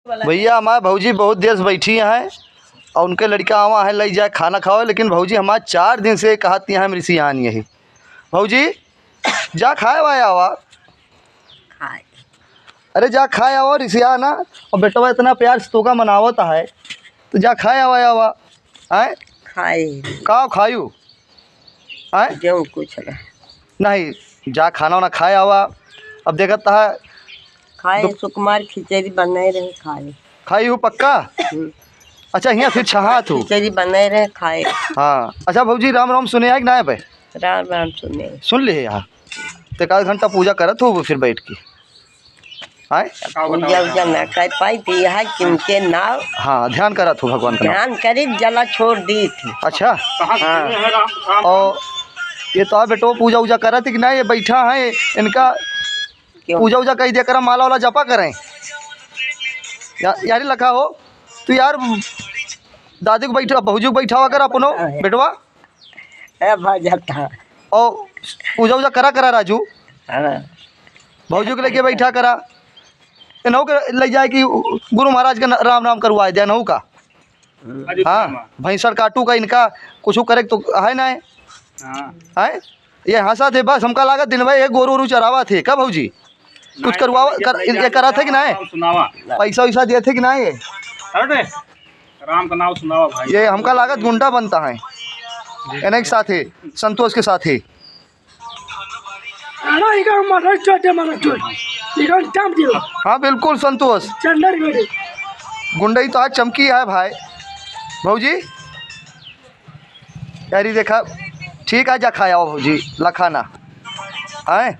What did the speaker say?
भैया हमारे भौजी बहुत देर से बैठी हैं और उनके लड़का आवा है ले जाए खाना खाओ, लेकिन भौजी हमारे 4 दिन से कहती हैं मेरी सियान यही भौजी जा खाए वाए आवा। अरे जा खाए आवा रिसिया ना, और बेटवा इतना प्यार से तोका मनावत है तो जा खाए आवा आवा। आए खाए का खायू आए जो कुछ नहीं, जा खाना वाना खाए आवा। अब देखता है खाए सुकुमार खिचड़ी बनाए रहे खाए खाई हूँ पक्का। अच्छा यहाँ फिर छहा तू खिचड़ी बनाए रहे खाए। हाँ अच्छा भौजी राम राम सुने है कि ना पे? राम राम सुने सुन ले यहाँ तो एक आध घंटा पूजा करत हो फिर बैठ के आए। पूजा उजा न कर पाई थी है किनके नाव। हाँ ध्यान करत हो भगवान का नाम। ध्यान करी जला छोड़ दी थी। अच्छा हाँ और ये तो बेटो पूजा उजा करत है कि नहीं? ये बैठा है इनका पूजा उजा कही दे कर माला वाला जपा करें यार लखा हो तो यार दादी को बैठा भौजी को बैठा हुआ कर अपनो बेटवा जाता और पूजा उजा करा करा राजू। हाँ भौजी को लेके बैठा करा नहू के ले जाए कि गुरु महाराज का राम राम करवाए दे नहू का। हाँ भैंसर काटू का इनका कुछ करे तो है ना है ये हंसा थे बस हमका लागत दिन भाई गोरू वोरू चरावा थे कब भौजी कुछ करवा ये करा थे कि ना पैसा वैसा दिए थे कि ना? ये राम का नाम सुनावा भाई। ये हमका लागत गुंडा बनता है इन्हें के साथ है संतोष के साथ है। हाँ बिल्कुल संतोष गुंडई तो आज चमकी है भाई भौजी यारी देखा ठीक है जा खाया भौजी लखाना आए।